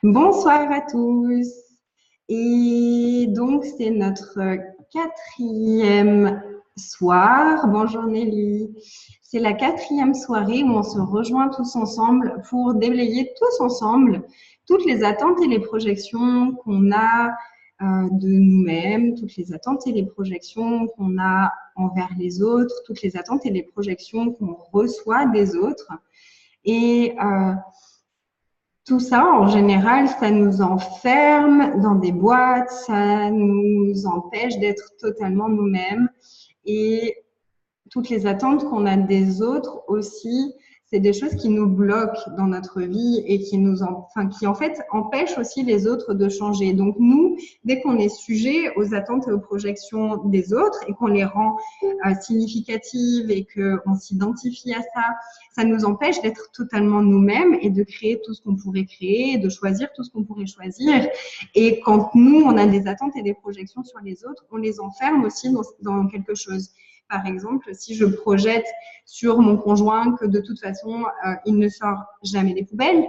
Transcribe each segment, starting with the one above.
Bonsoir à tous. Et donc, c'est notre quatrième soir. Bonjour Nelly. C'est la quatrième soirée où on se rejoint tous ensemble pour déblayer tous ensemble toutes les attentes et les projections qu'on a de nous-mêmes, toutes les attentes et les projections qu'on a envers les autres, toutes les attentes et les projections qu'on reçoit des autres. Et tout ça, en général, ça nous enferme dans des boîtes, ça nous empêche d'être totalement nous-mêmes. Et toutes les attentes qu'on a des autres aussi, c'est des choses qui nous bloquent dans notre vie et qui qui en fait empêchent aussi les autres de changer. Donc nous, dès qu'on est sujet aux attentes et aux projections des autres et qu'on les rend significatives et qu'on s'identifie à ça, ça nous empêche d'être totalement nous-mêmes et de créer tout ce qu'on pourrait créer, de choisir tout ce qu'on pourrait choisir. Et quand nous, on a des attentes et des projections sur les autres, on les enferme aussi dans quelque chose. Par exemple, si je projette sur mon conjoint que de toute façon, il ne sort jamais des poubelles,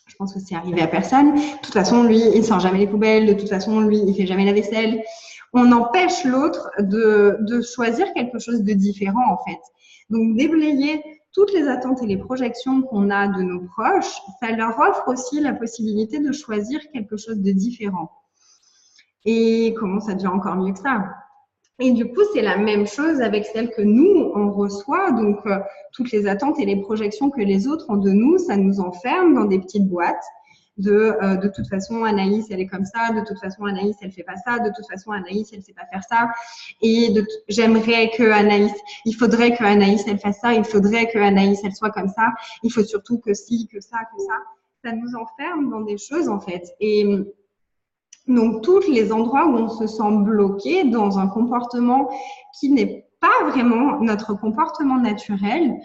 je pense que c'est arrivé à personne. De toute façon, lui, il ne sort jamais les poubelles. De toute façon, lui, il ne fait jamais la vaisselle. On empêche l'autre de choisir quelque chose de différent, en fait. Donc, déblayer toutes les attentes et les projections qu'on a de nos proches, ça leur offre aussi la possibilité de choisir quelque chose de différent. Et comment ça devient encore mieux que ça? Et du coup, c'est la même chose avec celles que nous, on reçoit. Donc, toutes les attentes et les projections que les autres ont de nous, ça nous enferme dans des petites boîtes de toute façon, Anaïs, elle est comme ça. De toute façon, Anaïs, elle fait pas ça. De toute façon, Anaïs, elle sait pas faire ça. Et j'aimerais que Anaïs, il faudrait que Anaïs, elle fasse ça. Il faudrait que Anaïs, elle soit comme ça. Il faut surtout que ci, que ça, que ça. Ça nous enferme dans des choses, en fait. Et donc, tous les endroits où on se sent bloqué dans un comportement qui n'est pas vraiment notre comportement naturel,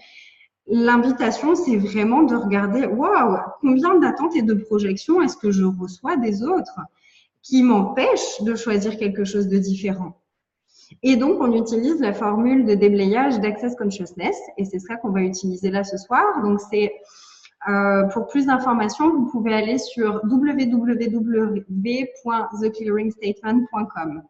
l'invitation, c'est vraiment de regarder, waouh, combien d'attentes et de projections est-ce que je reçois des autres qui m'empêchent de choisir quelque chose de différent. Et donc, on utilise la formule de déblayage d'Access Consciousness, et c'est ça qu'on va utiliser là ce soir. Donc, c'est pour plus d'informations, vous pouvez aller sur www.theclearingstatement.com.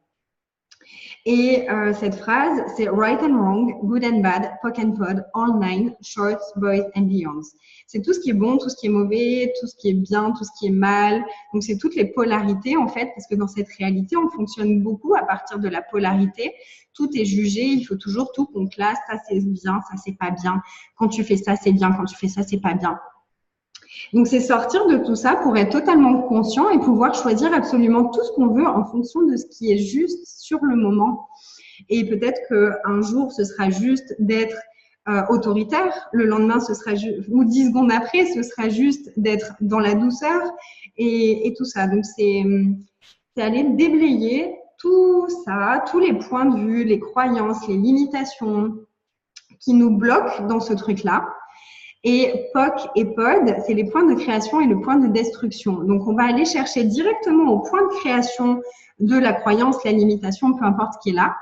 Et cette phrase, c'est right and wrong, good and bad, POC and POD, all nine, shorts, boys and beyonds. C'est tout ce qui est bon, tout ce qui est mauvais, tout ce qui est bien, tout ce qui est mal. Donc, c'est toutes les polarités, en fait, parce que dans cette réalité, on fonctionne beaucoup à partir de la polarité. Tout est jugé, il faut toujours tout qu'on classe. Ça, c'est bien, ça, c'est pas bien. Quand tu fais ça, c'est bien. Quand tu fais ça, c'est pas bien. Donc, c'est sortir de tout ça pour être totalement conscient et pouvoir choisir absolument tout ce qu'on veut en fonction de ce qui est juste sur le moment. Et peut-être qu'un jour, ce sera juste d'être autoritaire. Le lendemain, ce sera ou 10 secondes après, ce sera juste d'être dans la douceur et tout ça. Donc, c'est aller déblayer tout ça, tous les points de vue, les croyances, les limitations qui nous bloquent dans ce truc-là. Et POC et POD, c'est les points de création et le point de destruction. Donc, on va aller chercher directement au point de création de la croyance, la limitation, peu importe ce qui est là,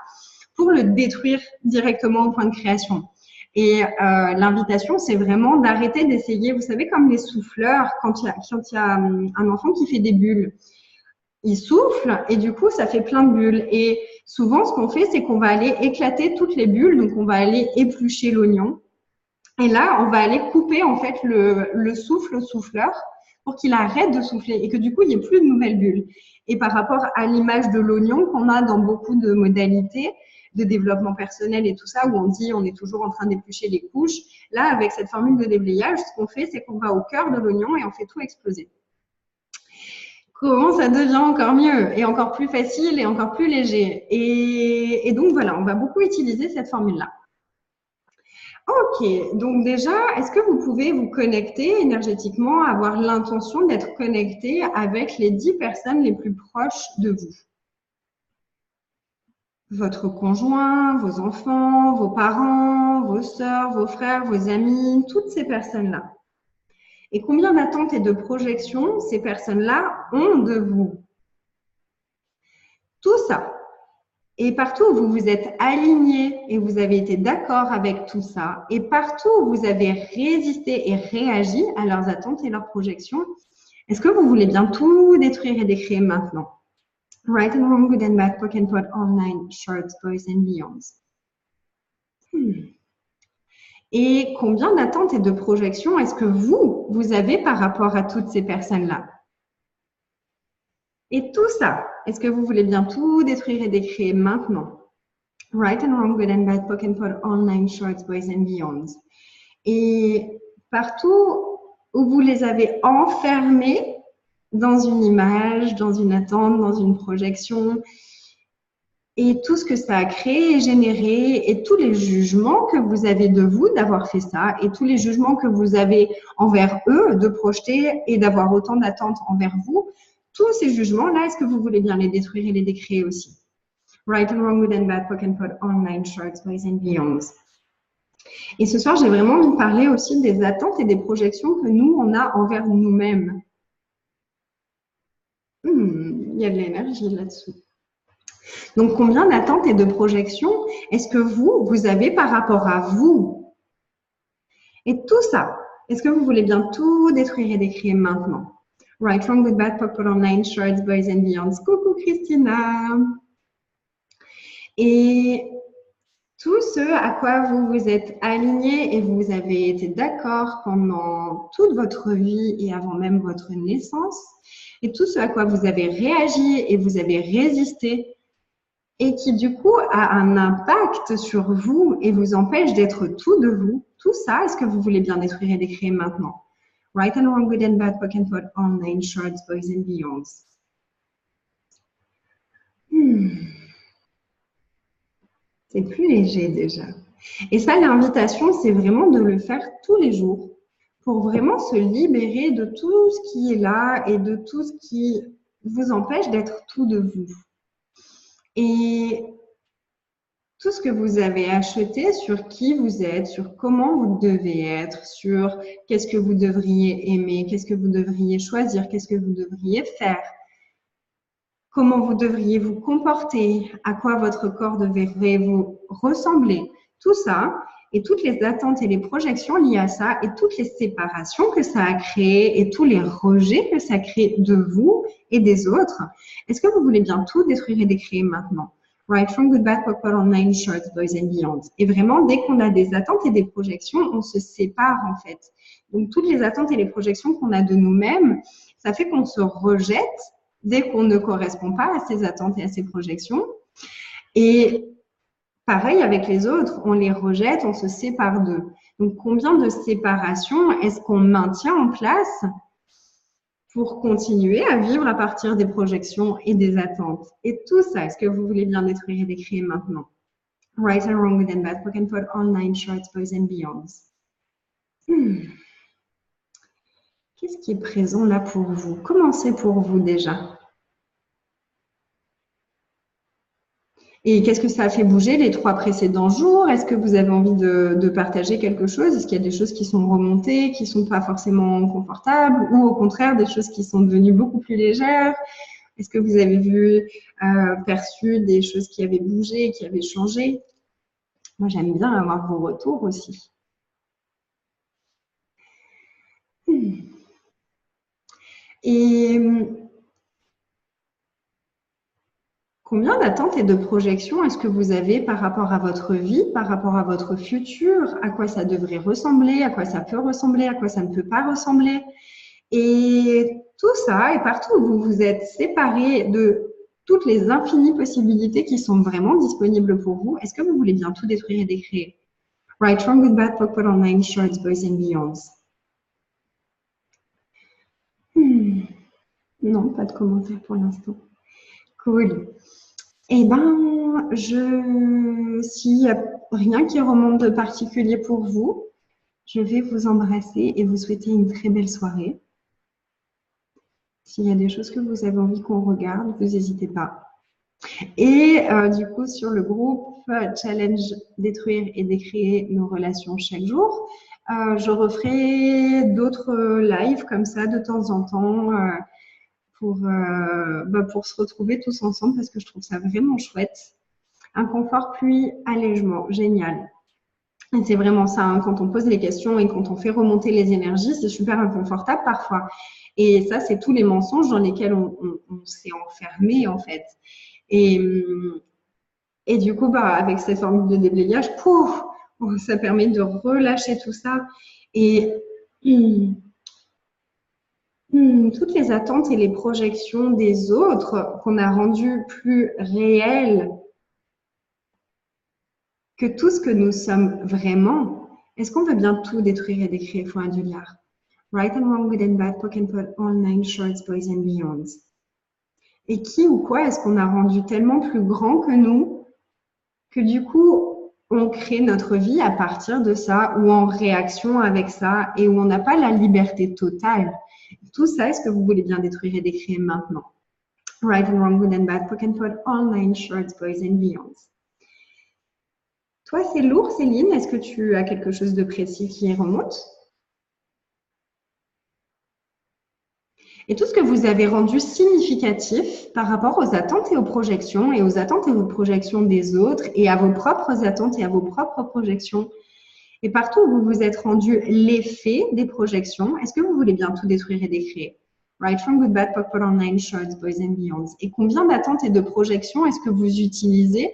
pour le détruire directement au point de création. Et l'invitation, c'est vraiment d'arrêter d'essayer, vous savez, comme les souffleurs, quand il y a un enfant qui fait des bulles. Il souffle et du coup, ça fait plein de bulles. Et souvent, ce qu'on fait, c'est qu'on va aller éclater toutes les bulles. Donc, on va aller éplucher l'oignon. Et là, on va aller couper en fait le souffle au souffleur pour qu'il arrête de souffler et que du coup, il n'y ait plus de nouvelles bulles. Et par rapport à l'image de l'oignon qu'on a dans beaucoup de modalités de développement personnel et tout ça, où on dit on est toujours en train d'éplucher les couches, là, avec cette formule de déblayage, ce qu'on fait, c'est qu'on va au cœur de l'oignon et on fait tout exploser. Comment ça devient encore mieux et encore plus facile et encore plus léger. Et donc, voilà, on va beaucoup utiliser cette formule-là. Ok, donc déjà, est-ce que vous pouvez vous connecter énergétiquement, avoir l'intention d'être connecté avec les 10 personnes les plus proches de vous? Votre conjoint, vos enfants, vos parents, vos sœurs, vos frères, vos amis, toutes ces personnes-là. Et combien d'attentes et de projections ces personnes-là ont de vous? Tout ça. Et partout où vous vous êtes aligné et vous avez été d'accord avec tout ça, et partout où vous avez résisté et réagi à leurs attentes et leurs projections, Est-ce que vous voulez bien tout détruire et décréer maintenant? Right and wrong, good and bad, POC and POD, online, shorts, boys and beyonds. Et combien d'attentes et de projections est-ce que vous avez par rapport à toutes ces personnes-là? Et tout ça, est-ce que vous voulez bien tout détruire et décréer maintenant? Right and wrong, good and bad, POC and POD, online, shorts, boys and beyonds. Et partout où vous les avez enfermés dans une image, dans une attente, dans une projection, et tout ce que ça a créé et généré, et tous les jugements que vous avez de vous d'avoir fait ça, et tous les jugements que vous avez envers eux de projeter et d'avoir autant d'attentes envers vous, tous ces jugements-là, est-ce que vous voulez bien les détruire et les décréer aussi? Right and wrong, good and bad, POC and POD, online, shorts, boys and beyonds. Et ce soir, j'ai vraiment envie de parler aussi des attentes et des projections que nous, on a envers nous-mêmes. Il y a de l'énergie là-dessous. Donc, combien d'attentes et de projections est-ce que vous avez par rapport à vous? Et tout ça, est-ce que vous voulez bien tout détruire et décrire maintenant? Right, wrong, good, bad, POC, POD, online, shorts, boys and beyonds. Coucou Christina. Et tout ce à quoi vous vous êtes aligné et vous avez été d'accord pendant toute votre vie et avant même votre naissance, et tout ce à quoi vous avez réagi et vous avez résisté, et qui du coup a un impact sur vous et vous empêche d'être tout de vous, tout ça, est-ce que vous voulez bien détruire et décrire maintenant? Right and wrong, good and bad, POC and POD, online, shorts, boys and beyonds. C'est plus léger déjà. Et ça, l'invitation, c'est vraiment de le faire tous les jours pour vraiment se libérer de tout ce qui est là et de tout ce qui vous empêche d'être tout de vous. Et tout ce que vous avez acheté sur qui vous êtes, sur comment vous devez être, sur qu'est-ce que vous devriez aimer, qu'est-ce que vous devriez choisir, qu'est-ce que vous devriez faire, comment vous devriez vous comporter, à quoi votre corps devrait vous ressembler, tout ça, et toutes les attentes et les projections liées à ça, et toutes les séparations que ça a créées, et tous les rejets que ça crée de vous et des autres. Est-ce que vous voulez bien tout détruire et décrire maintenant? Right, from good, bad, POC, POD, online, shorts, boys and beyonds. Et vraiment, dès qu'on a des attentes et des projections, on se sépare en fait. Donc, toutes les attentes et les projections qu'on a de nous-mêmes, ça fait qu'on se rejette dès qu'on ne correspond pas à ces attentes et à ces projections. Et pareil avec les autres, on les rejette, on se sépare d'eux. Donc, combien de séparations est-ce qu'on maintient en place pour continuer à vivre à partir des projections et des attentes? Et tout ça, est-ce que vous voulez bien détruire et décrire maintenant? Right and wrong, good and bad, POC and POD, online, shorts, boys and beyonds. Qu'est-ce qui est présent là pour vous? Comment c'est pour vous déjà? Et qu'est-ce que ça a fait bouger les 3 précédents jours? Est-ce que vous avez envie de partager quelque chose? Est-ce qu'il y a des choses qui sont remontées, qui ne sont pas forcément confortables, ou au contraire des choses qui sont devenues beaucoup plus légères? Est-ce que vous avez vu, perçu des choses qui avaient bougé, qui avaient changé? Moi, j'aime bien avoir vos retours aussi. Et combien d'attentes et de projections est-ce que vous avez par rapport à votre vie, par rapport à votre futur, à quoi ça devrait ressembler, à quoi ça peut ressembler, à quoi ça ne peut pas ressembler? Et tout ça, et partout où vous vous êtes séparés de toutes les infinies possibilités qui sont vraiment disponibles pour vous, est-ce que vous voulez bien tout détruire et décréer? Right, wrong, good, bad, POC, POD, online, shorts, boys and beyonds. Non, pas de commentaire pour l'instant. Cool. Eh bien, s'il n'y a rien qui remonte de particulier pour vous, je vais vous embrasser et vous souhaiter une très belle soirée. S'il y a des choses que vous avez envie qu'on regarde, vous n'hésitez pas. Et du coup, sur le groupe Challenge Détruire et décréer nos relations chaque jour, je referai d'autres lives comme ça de temps en temps pour se retrouver tous ensemble parce que je trouve ça vraiment chouette. Inconfort puis allègement, génial. Et c'est vraiment ça, hein, quand on pose les questions et quand on fait remonter les énergies, c'est super inconfortable parfois. Et ça, c'est tous les mensonges dans lesquels on s'est enfermé, en fait. Et, et du coup, bah, avec cette formule de déblayage, pouf, ça permet de relâcher tout ça. Et toutes les attentes et les projections des autres qu'on a rendues plus réelles que tout ce que nous sommes vraiment, est-ce qu'on veut bien tout détruire et décrire fois un milliard? Right and wrong, good and bad, poke and pot, all nine shorts, boys and beyonds. Et qui ou quoi est-ce qu'on a rendu tellement plus grand que nous que du coup, on crée notre vie à partir de ça ou en réaction avec ça et où on n'a pas la liberté totale. Tout ça, est-ce que vous voulez bien détruire et décrire maintenant? Right and wrong, good and bad, poke and pot, all nine shorts, boys and beyonds. Toi, c'est lourd, Céline. Est-ce que tu as quelque chose de précis qui remonte? Et tout ce que vous avez rendu significatif par rapport aux attentes et aux projections, et aux attentes et aux projections des autres, et à vos propres attentes et à vos propres projections, et partout où vous vous êtes rendu l'effet des projections, est-ce que vous voulez bien tout détruire et décrire? Right from good, bad, pop, on nine shorts, boys and beyonds. Et combien d'attentes et de projections est-ce que vous utilisez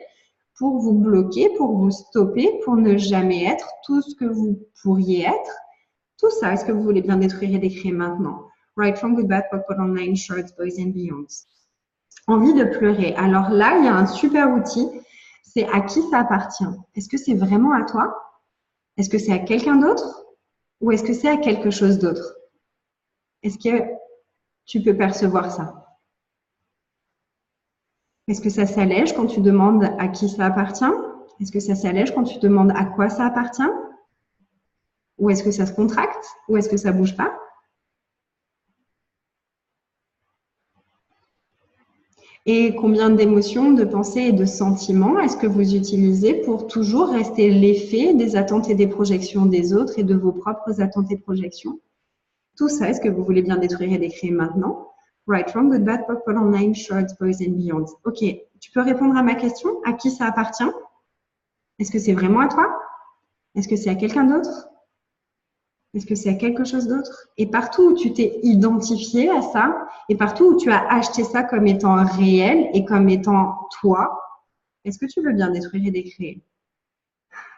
pour vous bloquer, pour vous stopper, pour ne jamais être tout ce que vous pourriez être? Tout ça, est-ce que vous voulez bien détruire et décrire maintenant? Right from good, bad, pop, on nine shorts, boys and beyonds. Envie de pleurer. Alors là, il y a un super outil. C'est à qui ça appartient? Est-ce que c'est vraiment à toi? Est-ce que c'est à quelqu'un d'autre? Ou est-ce que c'est à quelque chose d'autre? Est-ce que tu peux percevoir ça? Est-ce que ça s'allège quand tu demandes à qui ça appartient? Est-ce que ça s'allège quand tu demandes à quoi ça appartient? Ou est-ce que ça se contracte? Ou est-ce que ça bouge pas? Et combien d'émotions, de pensées et de sentiments est-ce que vous utilisez pour toujours rester l'effet des attentes et des projections des autres et de vos propres attentes et projections? Tout ça, est-ce que vous voulez bien détruire et décrire maintenant? Right, wrong, good, bad, pop, all, nine, shorts, boys and beyonds. Ok, tu peux répondre à ma question? À qui ça appartient? Est-ce que c'est vraiment à toi? Est-ce que c'est à quelqu'un d'autre? Est-ce que c'est à quelque chose d'autre? Et partout où tu t'es identifié à ça, et partout où tu as acheté ça comme étant réel et comme étant toi, est-ce que tu veux bien détruire et décrire?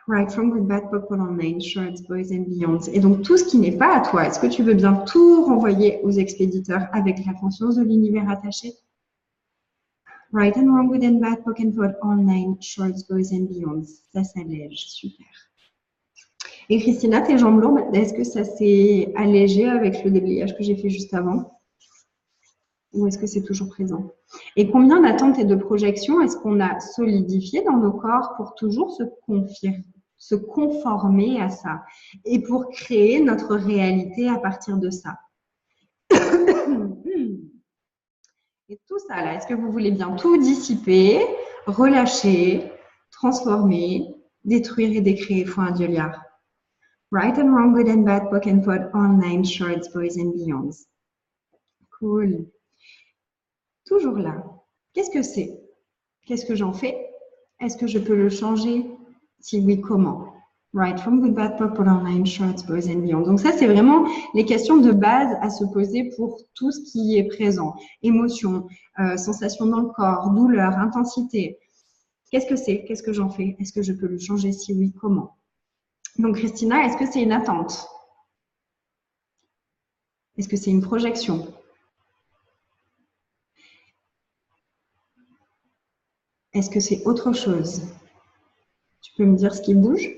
Right, from good, bad, pop, all, nine, shorts, boys and beyonds. Et donc, tout ce qui n'est pas à toi, est-ce que tu veux bien tout renvoyer aux expéditeurs avec la conscience de l'univers attaché? Right and wrong, good and bad, pop and pot, all nine, shorts, boys and beyonds. Ça s'allège, super. Et Christina, tes jambes lourdes, est-ce que ça s'est allégé avec le déblayage que j'ai fait juste avant? Ou est-ce que c'est toujours présent? Et combien d'attentes et de projections est-ce qu'on a solidifié dans nos corps pour toujours se conformer à ça et pour créer notre réalité à partir de ça? Et tout ça là, est-ce que vous voulez bien tout dissiper, relâcher, transformer, détruire et décréer fois un dieu-liard? Right and wrong, good and bad, poke and pot, all nine shorts, boys and beyonds. Cool. Toujours là. Qu'est-ce que c'est? Qu'est-ce que j'en fais? Est-ce que je peux le changer? Si oui, comment? Right from good, bad, pop, all nine shorts, boys and beyond. Donc ça, c'est vraiment les questions de base à se poser pour tout ce qui est présent. Émotion, sensation dans le corps, douleur, intensité. Qu'est-ce que c'est? Qu'est-ce que j'en fais? Est-ce que je peux le changer? Si oui, comment? Donc Christina, est-ce que c'est une attente? Est-ce que c'est une projection? Est-ce que c'est autre chose? Tu peux me dire ce qui bouge?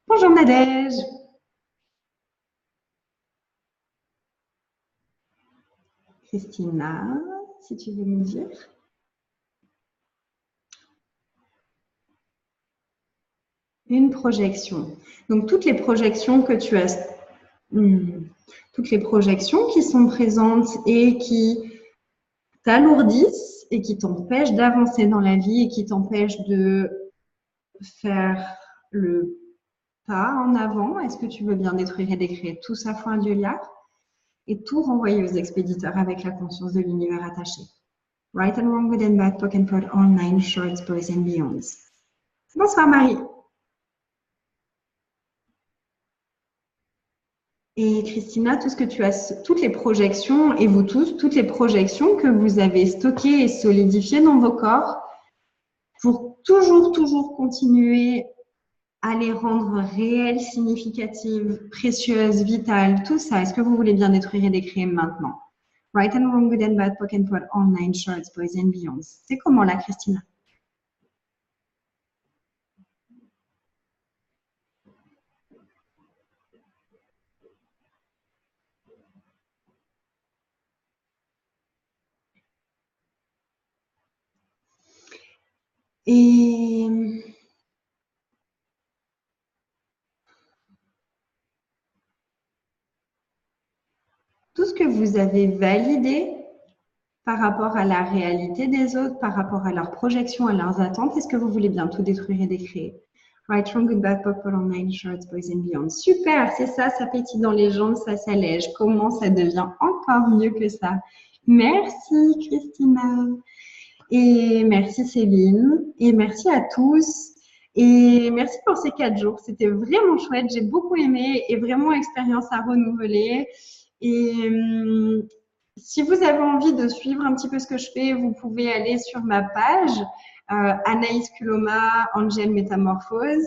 Bonjour Nadège. Christina, si tu veux me dire. Une projection. Donc toutes les projections que tu as, toutes les projections qui sont présentes et qui t'alourdissent et qui t'empêchent d'avancer dans la vie et qui t'empêchent de faire le pas en avant. Est-ce que tu veux bien détruire et décrire tout ça fois un dieu liard et tout renvoyer aux expéditeurs avec la conscience de l'univers attaché? Right and wrong, good and bad, POC and POD, online, shorts, boys and beyonds. Bonsoir Marie. Et Christina, tout ce que tu as, toutes les projections, et vous tous, toutes les projections que vous avez stockées et solidifiées dans vos corps pour toujours continuer à les rendre réelles, significatives, précieuses, vitales, tout ça. Est-ce que vous voulez bien détruire et décréer maintenant? Right and wrong, good and bad, POC and POD, online, shorts, boys and beyonds. C'est comment là, Christina? Et tout ce que vous avez validé par rapport à la réalité des autres, par rapport à leurs projections, à leurs attentes, est-ce que vous voulez bien tout détruire et décréer? Right, wrong, good, bad, POC, POD, online, shorts, boys and beyond. Super, c'est ça, ça pétille dans les jambes, ça s'allège. Comment ça devient encore mieux que ça? Merci Christina. Et merci Céline. Et merci à tous. Et merci pour ces 4 jours. C'était vraiment chouette. J'ai beaucoup aimé et vraiment expérience à renouveler. Et si vous avez envie de suivre un petit peu ce que je fais, vous pouvez aller sur ma page Anaïs Kuloma, Angel Métamorphose.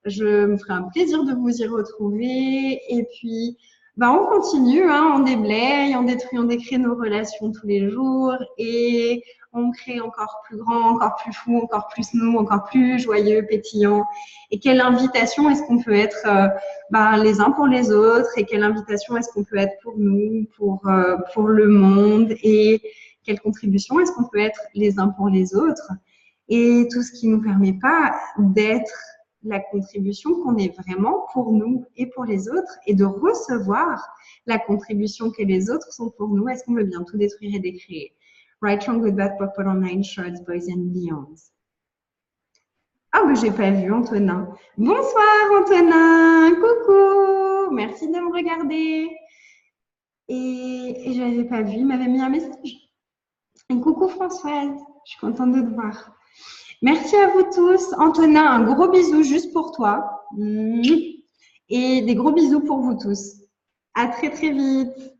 Je me ferai un plaisir de vous y retrouver. Et puis, on continue, hein, on déblaye, on détruit, on décrée nos relations tous les jours et on crée encore plus grand, encore plus fou, encore plus nous, encore plus joyeux, pétillant. Et quelle invitation est-ce qu'on peut être les uns pour les autres et quelle invitation est-ce qu'on peut être pour nous, pour le monde et quelle contribution est-ce qu'on peut être les uns pour les autres et tout ce qui ne nous permet pas d'être la contribution qu'on est vraiment pour nous et pour les autres et de recevoir la contribution que les autres sont pour nous. Est-ce qu'on veut bien tout détruire et décréer? Right, wrong, good, bad, POC, POD, online, shorts, boys and beyonds. Ah, mais j'ai pas vu Antonin. Bonsoir Antonin, coucou, merci de me regarder. Et je l'avais pas vu, il m'avait mis un message. Et coucou Françoise, je suis contente de te voir. Merci à vous tous. Antonin, un gros bisou juste pour toi. Et des gros bisous pour vous tous. À très vite.